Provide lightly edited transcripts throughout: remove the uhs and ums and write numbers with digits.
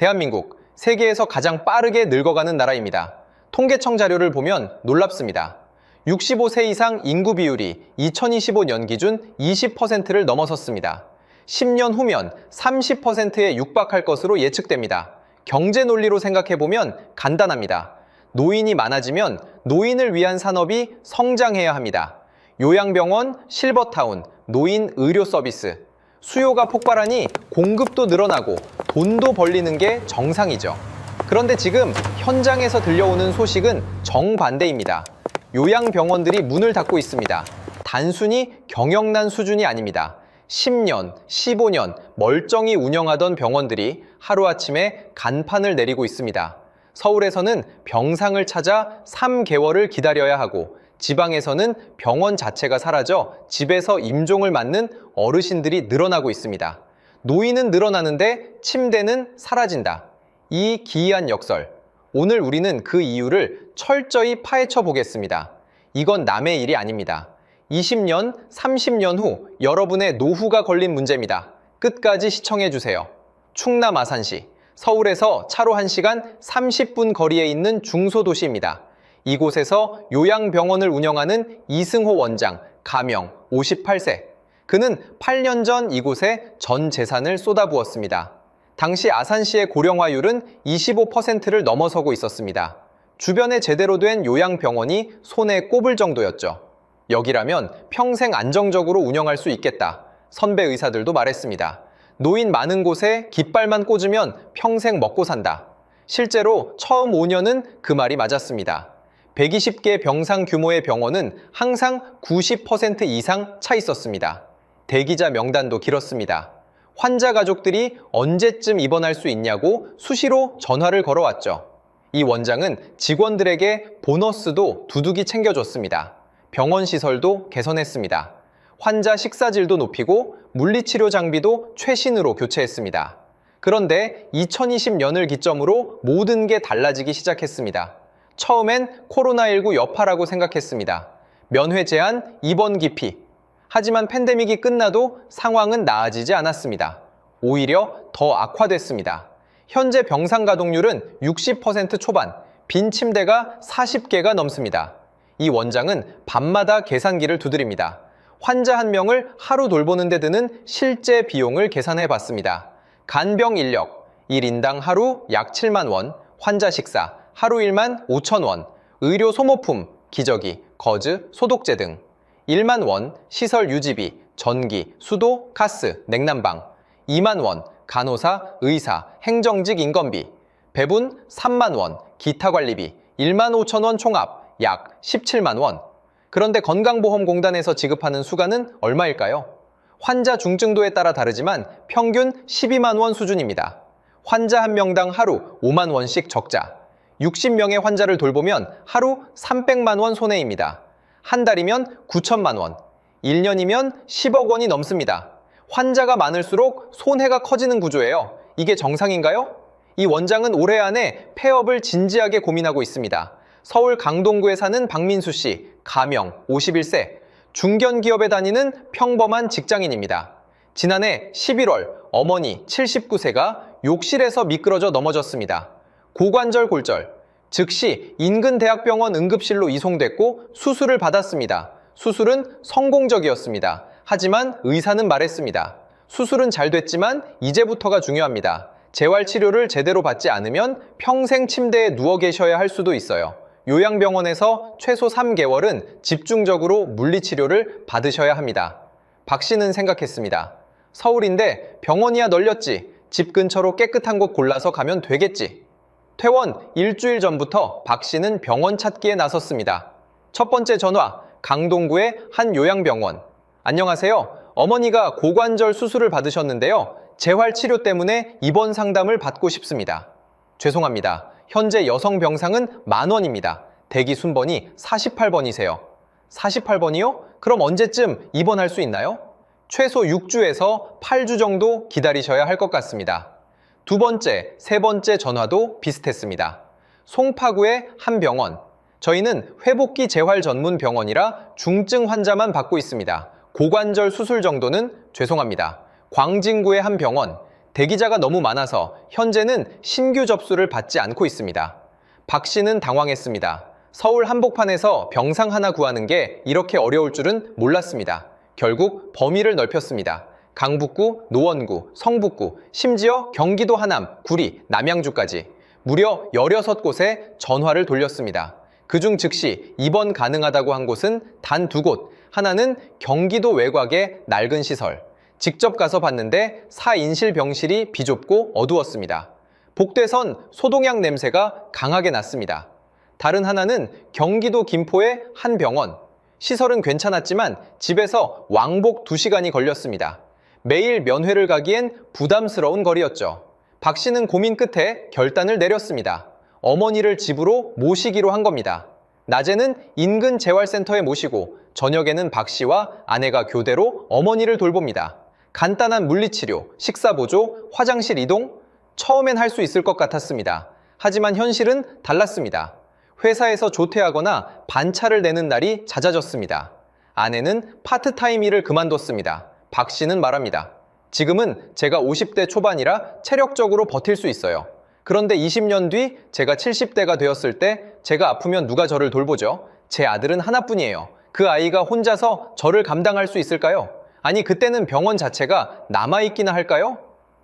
대한민국, 세계에서 가장 빠르게 늙어가는 나라입니다. 통계청 자료를 보면 놀랍습니다. 65세 이상 인구 비율이 2025년 기준 20%를 넘어섰습니다. 10년 후면 30%에 육박할 것으로 예측됩니다. 경제 논리로 생각해보면 간단합니다. 노인이 많아지면 노인을 위한 산업이 성장해야 합니다. 요양병원, 실버타운, 노인 의료 서비스. 수요가 폭발하니 공급도 늘어나고 돈도 벌리는 게 정상이죠. 그런데 지금 현장에서 들려오는 소식은 정반대입니다. 요양병원들이 문을 닫고 있습니다. 단순히 경영난 수준이 아닙니다. 10년, 15년 멀쩡히 운영하던 병원들이 하루아침에 간판을 내리고 있습니다. 서울에서는 병상을 찾아 3개월을 기다려야 하고 지방에서는 병원 자체가 사라져 집에서 임종을 맞는 어르신들이 늘어나고 있습니다. 노인은 늘어나는데 침대는 사라진다. 이 기이한 역설. 오늘 우리는 그 이유를 철저히 파헤쳐 보겠습니다. 이건 남의 일이 아닙니다. 20년, 30년 후 여러분의 노후가 걸린 문제입니다. 끝까지 시청해 주세요. 충남 아산시, 서울에서 차로 1시간 30분 거리에 있는 중소도시입니다. 이곳에서 요양병원을 운영하는 이승호 원장, 가명 58세. 그는 8년 전 이곳에 전 재산을 쏟아부었습니다. 당시 아산시의 고령화율은 25%를 넘어서고 있었습니다. 주변에 제대로 된 요양병원이 손에 꼽을 정도였죠. 여기라면 평생 안정적으로 운영할 수 있겠다. 선배 의사들도 말했습니다. 노인 많은 곳에 깃발만 꽂으면 평생 먹고 산다. 실제로 처음 5년은 그 말이 맞았습니다. 120개 병상 규모의 병원은 항상 90% 이상 차 있었습니다. 대기자 명단도 길었습니다. 환자 가족들이 언제쯤 입원할 수 있냐고 수시로 전화를 걸어왔죠. 이 원장은 직원들에게 보너스도 두둑이 챙겨줬습니다. 병원 시설도 개선했습니다. 환자 식사질도 높이고 물리치료 장비도 최신으로 교체했습니다. 그런데 2020년을 기점으로 모든 게 달라지기 시작했습니다. 처음엔 코로나19 여파라고 생각했습니다. 면회 제한, 입원 기피. 하지만 팬데믹이 끝나도 상황은 나아지지 않았습니다. 오히려 더 악화됐습니다. 현재 병상 가동률은 60% 초반, 빈 침대가 40개가 넘습니다. 이 원장은 밤마다 계산기를 두드립니다. 환자 한 명을 하루 돌보는 데 드는 실제 비용을 계산해 봤습니다. 간병 인력, 1인당 하루 약 7만 원, 환자 식사, 하루 일만 5천 원, 의료 소모품, 기저귀, 거즈, 소독제 등 1만 원, 시설 유지비, 전기, 수도, 가스, 냉난방 2만 원, 간호사, 의사, 행정직 인건비 배분 3만 원, 기타 관리비 1만 5천 원 총합 약 17만 원. 그런데 건강보험공단에서 지급하는 수가는 얼마일까요? 환자 중증도에 따라 다르지만 평균 12만 원 수준입니다. 환자 한 명당 하루 5만 원씩 적자. 60명의 환자를 돌보면 하루 300만 원 손해입니다. 한 달이면 9천만 원, 1년이면 10억 원이 넘습니다. 환자가 많을수록 손해가 커지는 구조예요. 이게 정상인가요? 이 원장은 올해 안에 폐업을 진지하게 고민하고 있습니다. 서울 강동구에 사는 박민수 씨, 가명 51세, 중견기업에 다니는 평범한 직장인입니다. 지난해 11월 어머니 79세가 욕실에서 미끄러져 넘어졌습니다. 고관절 골절, 즉시 인근 대학병원 응급실로 이송됐고 수술을 받았습니다. 수술은 성공적이었습니다. 하지만 의사는 말했습니다. 수술은 잘 됐지만 이제부터가 중요합니다. 재활치료를 제대로 받지 않으면 평생 침대에 누워 계셔야 할 수도 있어요. 요양병원에서 최소 3개월은 집중적으로 물리치료를 받으셔야 합니다. 박 씨는 생각했습니다. 서울인데 병원이야 널렸지. 집 근처로 깨끗한 곳 골라서 가면 되겠지. 퇴원 일주일 전부터 박 씨는 병원 찾기에 나섰습니다. 첫 번째 전화, 강동구의 한 요양병원. 안녕하세요. 어머니가 고관절 수술을 받으셨는데요. 재활치료 때문에 입원 상담을 받고 싶습니다. 죄송합니다. 현재 여성 병상은 10,000원입니다. 대기 순번이 48번이세요. 48번이요? 그럼 언제쯤 입원할 수 있나요? 최소 6주에서 8주 정도 기다리셔야 할 것 같습니다. 두 번째, 세 번째 전화도 비슷했습니다. 송파구의 한 병원. 저희는 회복기 재활 전문 병원이라 중증 환자만 받고 있습니다. 고관절 수술 정도는 죄송합니다. 광진구의 한 병원. 대기자가 너무 많아서 현재는 신규 접수를 받지 않고 있습니다. 박 씨는 당황했습니다. 서울 한복판에서 병상 하나 구하는 게 이렇게 어려울 줄은 몰랐습니다. 결국 범위를 넓혔습니다. 강북구, 노원구, 성북구, 심지어 경기도 하남, 구리, 남양주까지 무려 16곳에 전화를 돌렸습니다. 그중 즉시 입원 가능하다고 한 곳은 단 2곳, 하나는 경기도 외곽의 낡은 시설. 직접 가서 봤는데 4인실 병실이 비좁고 어두웠습니다. 복도에선 소독약 냄새가 강하게 났습니다. 다른 하나는 경기도 김포의 한 병원. 시설은 괜찮았지만 집에서 왕복 2시간이 걸렸습니다. 매일 면회를 가기엔 부담스러운 거리였죠. 박 씨는 고민 끝에 결단을 내렸습니다. 어머니를 집으로 모시기로 한 겁니다. 낮에는 인근 재활센터에 모시고 저녁에는 박 씨와 아내가 교대로 어머니를 돌봅니다. 간단한 물리치료, 식사보조, 화장실 이동, 처음엔 할 수 있을 것 같았습니다. 하지만 현실은 달랐습니다. 회사에서 조퇴하거나 반차를 내는 날이 잦아졌습니다. 아내는 파트타임 일을 그만뒀습니다. 박 씨는 말합니다. 지금은 제가 50대 초반이라 체력적으로 버틸 수 있어요. 그런데 20년 뒤 제가 70대가 되었을 때 제가 아프면 누가 저를 돌보죠? 제 아들은 하나뿐이에요. 그 아이가 혼자서 저를 감당할 수 있을까요? 아니 그때는 병원 자체가 남아있기나 할까요?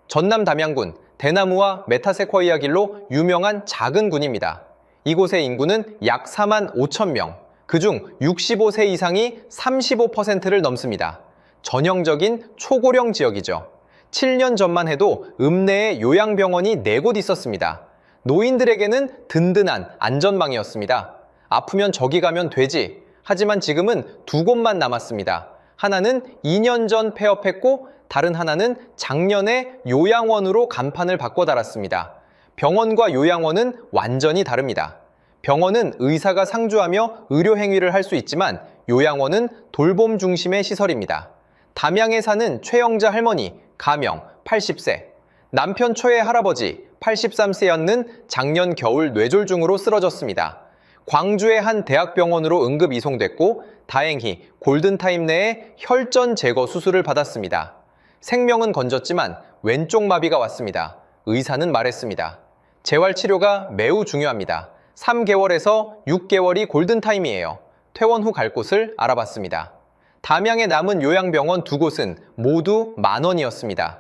전남 담양군 대나무와 메타세쿼이아 길로 유명한 작은 군입니다. 이곳의 인구는 약 4만 5천 명, 그중 65세 이상이 35%를 넘습니다. 전형적인 초고령 지역이죠. 7년 전만 해도 읍내에 요양병원이 4곳 있었습니다. 노인들에게는 든든한 안전망이었습니다. 아프면 저기 가면 되지. 하지만 지금은 2곳만 남았습니다. 하나는 2년 전 폐업했고 다른 하나는 작년에 요양원으로 간판을 바꿔 달았습니다. 병원과 요양원은 완전히 다릅니다. 병원은 의사가 상주하며 의료 행위를 할 수 있지만 요양원은 돌봄 중심의 시설입니다. 담양에 사는 최영자 할머니, 가명, 80세. 남편 초의 할아버지, 83세였는 작년 겨울 뇌졸중으로 쓰러졌습니다. 광주의 한 대학병원으로 응급 이송됐고 다행히 골든타임 내에 혈전 제거 수술을 받았습니다. 생명은 건졌지만 왼쪽 마비가 왔습니다. 의사는 말했습니다. 재활치료가 매우 중요합니다. 3개월에서 6개월이 골든타임이에요. 퇴원 후 갈 곳을 알아봤습니다. 담양에 남은 요양병원 2곳은 모두 10,000원이었습니다.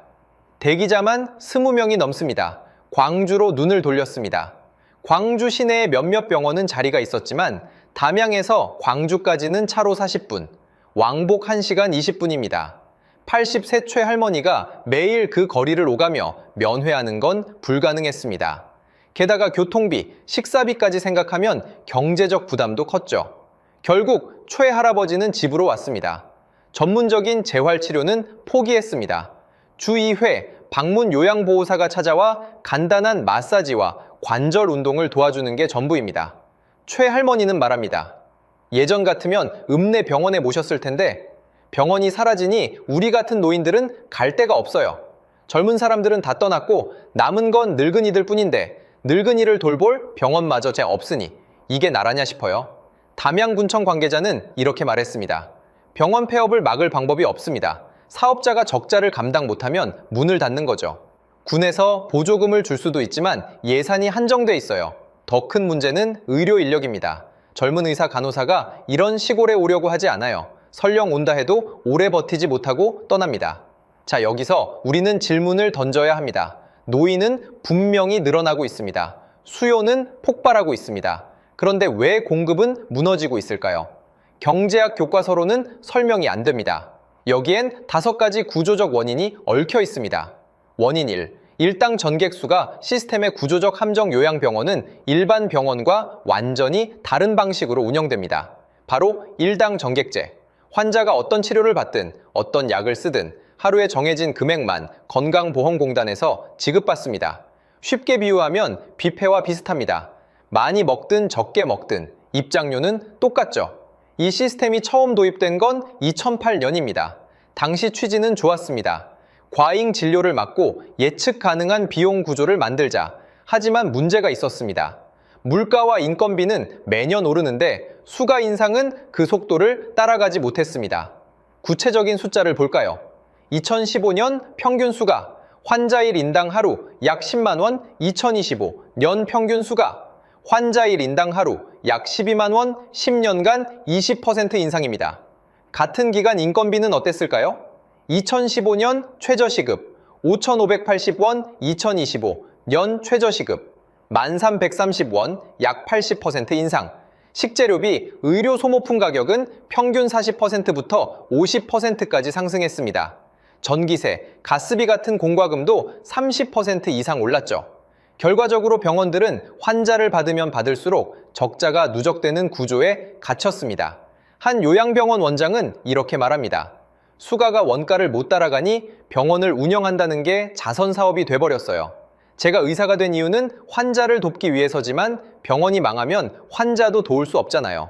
대기자만 20명이 넘습니다. 광주로 눈을 돌렸습니다. 광주 시내의 몇몇 병원은 자리가 있었지만 담양에서 광주까지는 차로 40분, 왕복 1시간 20분입니다. 80세 최할머니가 매일 그 거리를 오가며 면회하는 건 불가능했습니다. 게다가 교통비, 식사비까지 생각하면 경제적 부담도 컸죠. 결국 최할아버지는 집으로 왔습니다. 전문적인 재활치료는 포기했습니다. 주 2회 방문 요양보호사가 찾아와 간단한 마사지와 관절 운동을 도와주는 게 전부입니다. 최할머니는 말합니다. 예전 같으면 읍내 병원에 모셨을 텐데 병원이 사라지니 우리 같은 노인들은 갈 데가 없어요. 젊은 사람들은 다 떠났고 남은 건 늙은이들 뿐인데 늙은이를 돌볼 병원마저 제 없으니 이게 나라냐 싶어요. 담양군청 관계자는 이렇게 말했습니다. 병원 폐업을 막을 방법이 없습니다. 사업자가 적자를 감당 못하면 문을 닫는 거죠. 군에서 보조금을 줄 수도 있지만 예산이 한정돼 있어요. 더 큰 문제는 의료 인력입니다. 젊은 의사 간호사가 이런 시골에 오려고 하지 않아요. 설령 온다 해도 오래 버티지 못하고 떠납니다. 자, 여기서 우리는 질문을 던져야 합니다. 노인은 분명히 늘어나고 있습니다. 수요는 폭발하고 있습니다. 그런데 왜 공급은 무너지고 있을까요? 경제학 교과서로는 설명이 안 됩니다. 여기엔 5가지 구조적 원인이 얽혀 있습니다. 원인 1. 일당 전객수가 시스템의 구조적 함정 요양병원은 일반 병원과 완전히 다른 방식으로 운영됩니다. 바로 일당 전객제. 환자가 어떤 치료를 받든 어떤 약을 쓰든 하루에 정해진 금액만 건강보험공단에서 지급받습니다. 쉽게 비유하면 뷔페와 비슷합니다. 많이 먹든 적게 먹든 입장료는 똑같죠. 이 시스템이 처음 도입된 건 2008년입니다. 당시 취지는 좋았습니다. 과잉 진료를 막고 예측 가능한 비용 구조를 만들자. 하지만 문제가 있었습니다. 물가와 인건비는 매년 오르는데 수가 인상은 그 속도를 따라가지 못했습니다. 구체적인 숫자를 볼까요? 2015년 평균 수가 환자일 인당 하루 약 10만 원 2025 년 평균 수가 환자일 인당 하루 약 12만 원 10년간 20% 인상입니다. 같은 기간 인건비는 어땠을까요? 2015년 최저시급 5,580원 2025 년 최저시급 1330원 약 80% 인상. 식재료비, 의료 소모품 가격은 평균 40%부터 50%까지 상승했습니다. 전기세, 가스비 같은 공과금도 30% 이상 올랐죠. 결과적으로 병원들은 환자를 받으면 받을수록 적자가 누적되는 구조에 갇혔습니다. 한 요양병원 원장은 이렇게 말합니다. 수가가 원가를 못 따라가니 병원을 운영한다는 게 자선사업이 돼버렸어요. 제가 의사가 된 이유는 환자를 돕기 위해서지만 병원이 망하면 환자도 도울 수 없잖아요.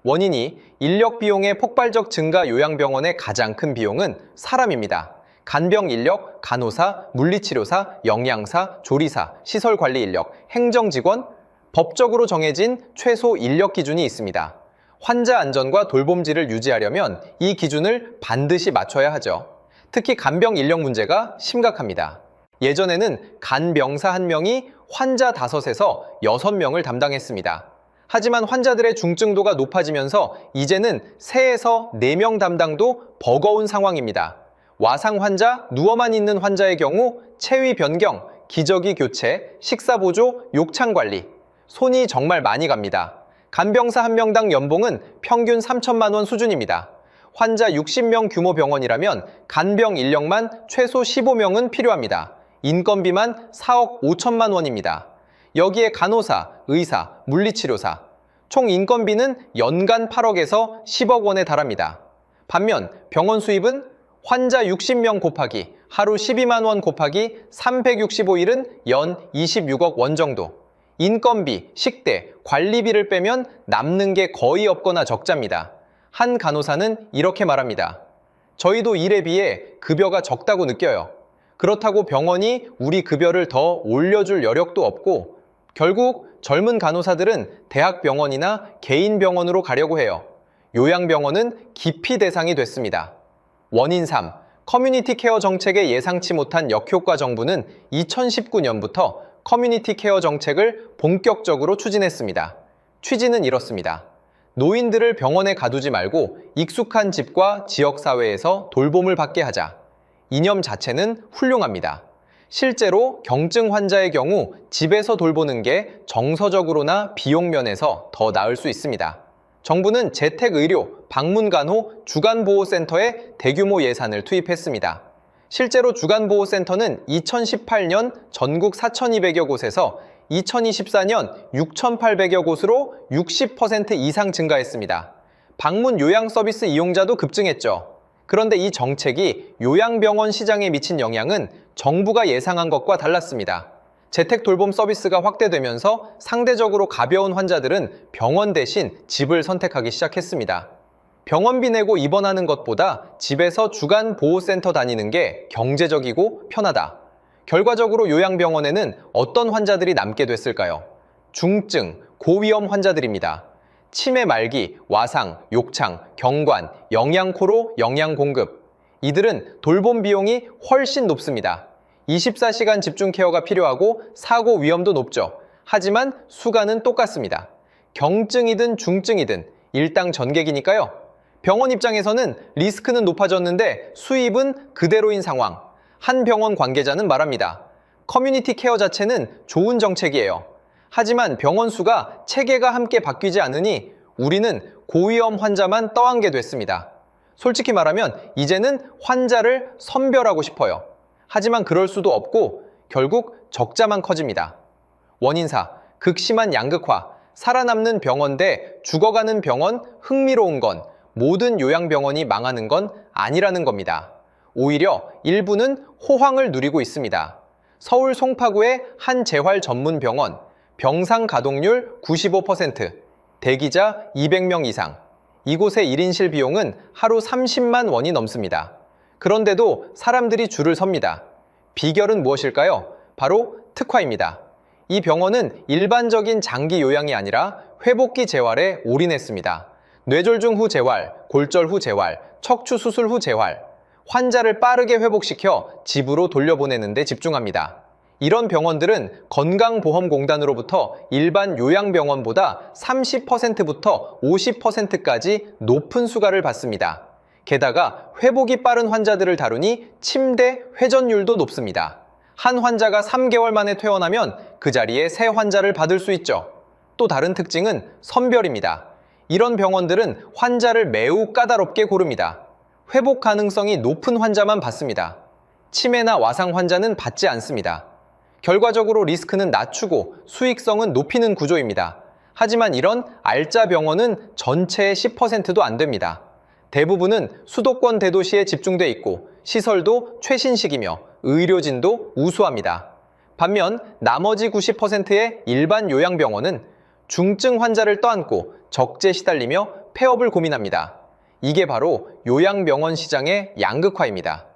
원인이 인력 비용의 폭발적 증가 요양병원의 가장 큰 비용은 사람입니다. 간병 인력, 간호사, 물리치료사, 영양사, 조리사, 시설관리 인력, 행정직원, 법적으로 정해진 최소 인력 기준이 있습니다. 환자 안전과 돌봄질을 유지하려면 이 기준을 반드시 맞춰야 하죠. 특히 간병 인력 문제가 심각합니다. 예전에는 간병사 1명이 환자 5에서 6명을 담당했습니다. 하지만 환자들의 중증도가 높아지면서 이제는 3에서 4명 담당도 버거운 상황입니다. 와상 환자, 누워만 있는 환자의 경우 체위 변경, 기저귀 교체, 식사 보조, 욕창 관리, 손이 정말 많이 갑니다. 간병사 1명당 연봉은 평균 3천만 원 수준입니다. 환자 60명 규모 병원이라면 간병 인력만 최소 15명은 필요합니다. 인건비만 4억 5천만 원입니다. 여기에 간호사, 의사, 물리치료사, 총 인건비는 연간 8억에서 10억 원에 달합니다. 반면 병원 수입은 환자 60명 곱하기 하루 12만 원 곱하기 365일은 연 26억 원 정도. 인건비, 식대, 관리비를 빼면 남는 게 거의 없거나 적자입니다. 한 간호사는 이렇게 말합니다. 저희도 일에 비해 급여가 적다고 느껴요. 그렇다고 병원이 우리 급여를 더 올려줄 여력도 없고 결국 젊은 간호사들은 대학병원이나 개인 병원으로 가려고 해요. 요양병원은 기피 대상이 됐습니다. 원인 3. 커뮤니티 케어 정책의 예상치 못한 역효과. 정부는 2019년부터 커뮤니티 케어 정책을 본격적으로 추진했습니다. 취지는 이렇습니다. 노인들을 병원에 가두지 말고 익숙한 집과 지역사회에서 돌봄을 받게 하자. 이념 자체는 훌륭합니다. 실제로 경증 환자의 경우 집에서 돌보는 게 정서적으로나 비용 면에서 더 나을 수 있습니다. 정부는 재택의료, 방문간호, 주간보호센터에 대규모 예산을 투입했습니다. 실제로 주간보호센터는 2018년 전국 4,200여 곳에서 2024년 6,800여 곳으로 60% 이상 증가했습니다. 방문 요양 서비스 이용자도 급증했죠. 그런데 이 정책이 요양병원 시장에 미친 영향은 정부가 예상한 것과 달랐습니다. 재택 돌봄 서비스가 확대되면서 상대적으로 가벼운 환자들은 병원 대신 집을 선택하기 시작했습니다. 병원비 내고 입원하는 것보다 집에서 주간보호센터 다니는 게 경제적이고 편하다. 결과적으로 요양병원에는 어떤 환자들이 남게 됐을까요? 중증, 고위험 환자들입니다. 치매 말기, 와상, 욕창, 경관, 영양코로 영양 공급. 이들은 돌봄 비용이 훨씬 높습니다. 24시간 집중 케어가 필요하고 사고 위험도 높죠. 하지만 수가는 똑같습니다. 경증이든 중증이든 일당 전객이니까요. 병원 입장에서는 리스크는 높아졌는데 수입은 그대로인 상황. 한 병원 관계자는 말합니다. 커뮤니티 케어 자체는 좋은 정책이에요. 하지만 병원 수가 체계가 함께 바뀌지 않으니 우리는 고위험 환자만 떠안게 됐습니다. 솔직히 말하면 이제는 환자를 선별하고 싶어요. 하지만 그럴 수도 없고 결국 적자만 커집니다. 원인 4. 극심한 양극화. 살아남는 병원 대 죽어가는 병원. 흥미로운 건 모든 요양병원이 망하는 건 아니라는 겁니다. 오히려 일부는 호황을 누리고 있습니다. 서울 송파구의 한 재활 전문 병원. 병상 가동률 95%, 대기자 200명 이상. 이곳의 1인실 비용은 하루 30만 원이 넘습니다. 그런데도 사람들이 줄을 섭니다. 비결은 무엇일까요? 바로 특화입니다. 이 병원은 일반적인 장기 요양이 아니라 회복기 재활에 올인했습니다. 뇌졸중 후 재활, 골절 후 재활, 척추 수술 후 재활. 환자를 빠르게 회복시켜 집으로 돌려보내는 데 집중합니다. 이런 병원들은 건강보험공단으로부터 일반 요양병원보다 30%부터 50%까지 높은 수가를 받습니다. 게다가 회복이 빠른 환자들을 다루니 침대 회전율도 높습니다. 한 환자가 3개월 만에 퇴원하면 그 자리에 새 환자를 받을 수 있죠. 또 다른 특징은 선별입니다. 이런 병원들은 환자를 매우 까다롭게 고릅니다. 회복 가능성이 높은 환자만 받습니다. 치매나 와상 환자는 받지 않습니다. 결과적으로 리스크는 낮추고 수익성은 높이는 구조입니다. 하지만 이런 알짜 병원은 전체의 10%도 안 됩니다. 대부분은 수도권 대도시에 집중돼 있고 시설도 최신식이며 의료진도 우수합니다. 반면 나머지 90%의 일반 요양병원은 중증 환자를 떠안고 적재 시달리며 폐업을 고민합니다. 이게 바로 요양병원 시장의 양극화입니다.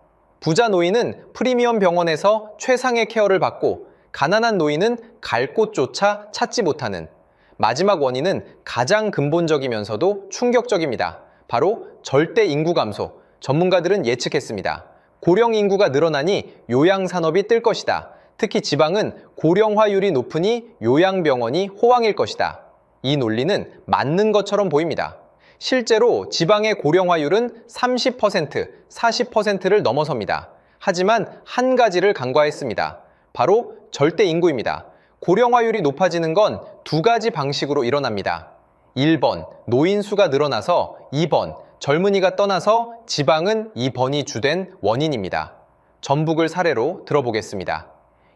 부자 노인은 프리미엄 병원에서 최상의 케어를 받고 가난한 노인은 갈 곳조차 찾지 못하는, 마지막 원인은 가장 근본적이면서도 충격적입니다. 바로 절대 인구 감소. 전문가들은 예측했습니다. 고령 인구가 늘어나니 요양산업이 뜰 것이다. 특히 지방은 고령화율이 높으니 요양병원이 호황일 것이다. 이 논리는 맞는 것처럼 보입니다. 실제로 지방의 고령화율은 30%, 40%를 넘어섭니다. 하지만 한 가지를 간과했습니다. 바로 절대 인구입니다. 고령화율이 높아지는 건 두 가지 방식으로 일어납니다. 1번, 노인 수가 늘어나서 2번, 젊은이가 떠나서 지방은 이 번이 주된 원인입니다. 전북을 사례로 들어보겠습니다.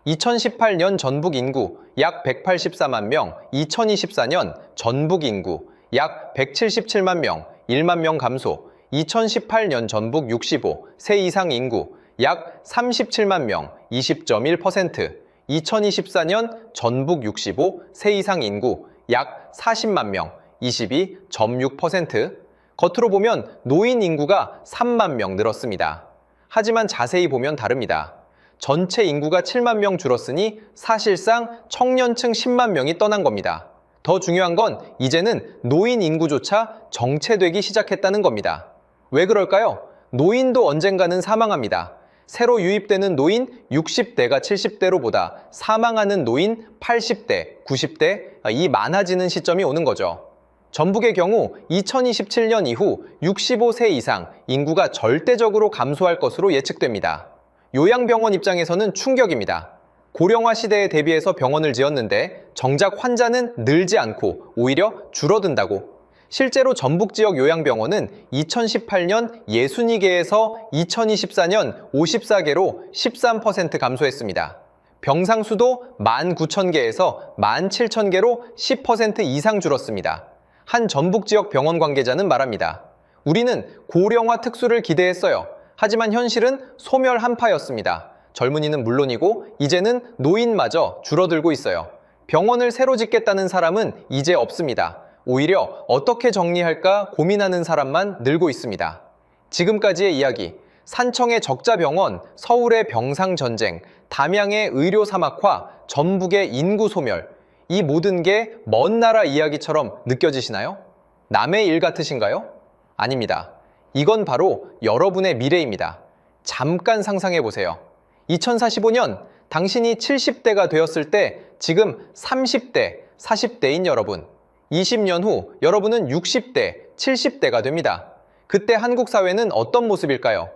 2018년 전북 인구 약 184만 명, 2024년 전북 인구 약 177만 명, 1만 명 감소, 2018년 전북 65세 이상 인구 약 37만 명, 20.1%, 2024년 전북 65세 이상 인구 약 40만 명, 22.6%. 겉으로 보면 노인 인구가 3만 명 늘었습니다. 하지만 자세히 보면 다릅니다. 전체 인구가 7만 명 줄었으니 사실상 청년층 10만 명이 떠난 겁니다. 더 중요한 건 이제는 노인 인구조차 정체되기 시작했다는 겁니다. 왜 그럴까요? 노인도 언젠가는 사망합니다. 새로 유입되는 노인 60대가 70대로보다 사망하는 노인 80대, 90대 많아지는 시점이 오는 거죠. 전북의 경우 2027년 이후 65세 이상 인구가 절대적으로 감소할 것으로 예측됩니다. 요양병원 입장에서는 충격입니다. 고령화 시대에 대비해서 병원을 지었는데 정작 환자는 늘지 않고 오히려 줄어든다고. 실제로 전북 지역 요양병원은 2018년 62개에서 2024년 54개로 13% 감소했습니다. 병상 수도 19,000개에서 17,000개로 10% 이상 줄었습니다. 한 전북 지역 병원 관계자는 말합니다. 우리는 고령화 특수를 기대했어요. 하지만 현실은 소멸 한파였습니다. 젊은이는 물론이고 이제는 노인마저 줄어들고 있어요. 병원을 새로 짓겠다는 사람은 이제 없습니다. 오히려 어떻게 정리할까 고민하는 사람만 늘고 있습니다. 지금까지의 이야기, 산청의 적자병원, 서울의 병상전쟁, 담양의 의료 사막화, 전북의 인구 소멸, 이 모든 게 먼 나라 이야기처럼 느껴지시나요? 남의 일 같으신가요? 아닙니다. 이건 바로 여러분의 미래입니다. 잠깐 상상해 보세요. 2045년 당신이 70대가 되었을 때 지금 30대, 40대인 여러분, 20년 후 여러분은 60대, 70대가 됩니다. 그때 한국 사회는 어떤 모습일까요?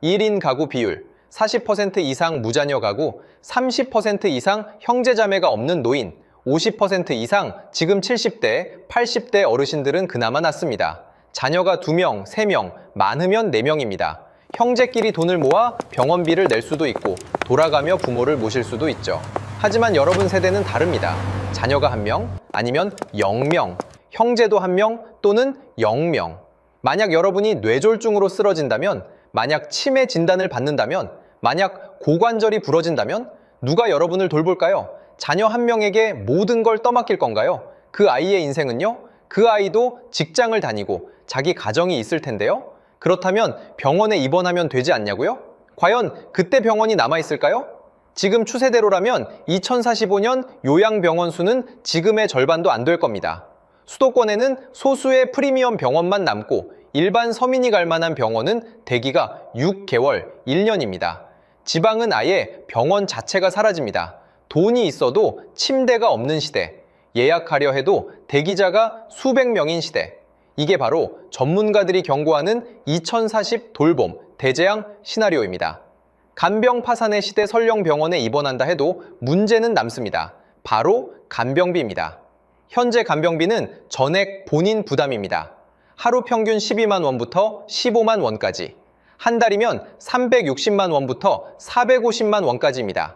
1인 가구 비율, 40% 이상 무자녀 가구, 30% 이상 형제자매가 없는 노인, 50% 이상 지금 70대, 80대 어르신들은 그나마 낫습니다. 자녀가 2명, 3명, 많으면 4명입니다. 형제끼리 돈을 모아 병원비를 낼 수도 있고 돌아가며 부모를 모실 수도 있죠. 하지만 여러분 세대는 다릅니다. 자녀가 1명, 아니면 0명, 형제도 1명 또는 0명. 만약 여러분이 뇌졸중으로 쓰러진다면, 만약 치매 진단을 받는다면, 만약 고관절이 부러진다면 누가 여러분을 돌볼까요? 자녀 1명에게 모든 걸 떠맡길 건가요? 그 아이의 인생은요? 그 아이도 직장을 다니고 자기 가정이 있을 텐데요? 그렇다면 병원에 입원하면 되지 않냐고요? 과연 그때 병원이 남아있을까요? 지금 추세대로라면 2045년 요양병원 수는 지금의 절반도 안 될 겁니다. 수도권에는 소수의 프리미엄 병원만 남고 일반 서민이 갈 만한 병원은 대기가 6개월, 1년입니다. 지방은 아예 병원 자체가 사라집니다. 돈이 있어도 침대가 없는 시대, 예약하려 해도 대기자가 수백 명인 시대. 이게 바로 전문가들이 경고하는 2040 돌봄, 대재앙 시나리오입니다. 간병 파산의 시대 설령병원에 입원한다 해도 문제는 남습니다. 바로 간병비입니다. 현재 간병비는 전액 본인 부담입니다. 하루 평균 12만 원부터 15만 원까지, 한 달이면 360만 원부터 450만 원까지입니다.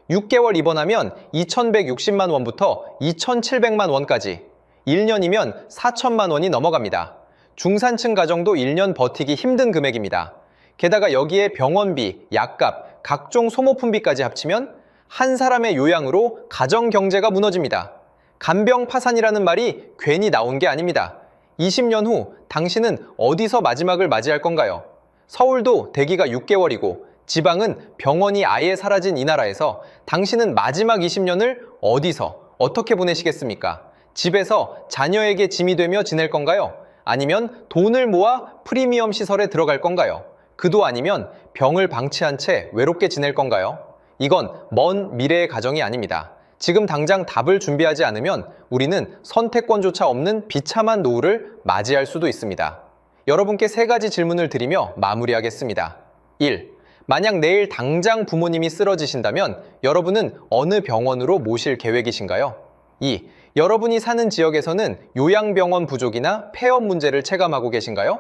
6개월 입원하면 2,160만 원부터 2,700만 원까지, 1년이면 4천만 원이 넘어갑니다. 중산층 가정도 1년 버티기 힘든 금액입니다. 게다가 여기에 병원비, 약값, 각종 소모품비까지 합치면 한 사람의 요양으로 가정 경제가 무너집니다. 간병 파산이라는 말이 괜히 나온 게 아닙니다. 20년 후 당신은 어디서 마지막을 맞이할 건가요? 서울도 대기가 6개월이고 지방은 병원이 아예 사라진 이 나라에서 당신은 마지막 20년을 어디서 어떻게 보내시겠습니까? 집에서 자녀에게 짐이 되며 지낼 건가요? 아니면 돈을 모아 프리미엄 시설에 들어갈 건가요? 그도 아니면 병을 방치한 채 외롭게 지낼 건가요? 이건 먼 미래의 가정이 아닙니다. 지금 당장 답을 준비하지 않으면 우리는 선택권조차 없는 비참한 노후를 맞이할 수도 있습니다. 여러분께 3가지 질문을 드리며 마무리하겠습니다. 1. 만약 내일 당장 부모님이 쓰러지신다면 여러분은 어느 병원으로 모실 계획이신가요? 2. 여러분이 사는 지역에서는 요양병원 부족이나 폐업 문제를 체감하고 계신가요?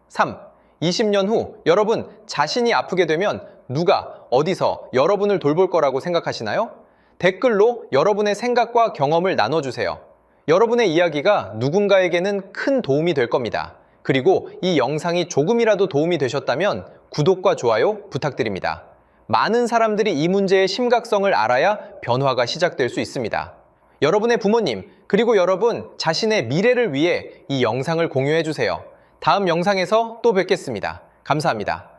3. 20년 후 여러분 자신이 아프게 되면 누가 어디서 여러분을 돌볼 거라고 생각하시나요? 댓글로 여러분의 생각과 경험을 나눠주세요. 여러분의 이야기가 누군가에게는 큰 도움이 될 겁니다. 그리고 이 영상이 조금이라도 도움이 되셨다면 구독과 좋아요 부탁드립니다. 많은 사람들이 이 문제의 심각성을 알아야 변화가 시작될 수 있습니다. 여러분의 부모님, 그리고 여러분 자신의 미래를 위해 이 영상을 공유해주세요. 다음 영상에서 또 뵙겠습니다. 감사합니다.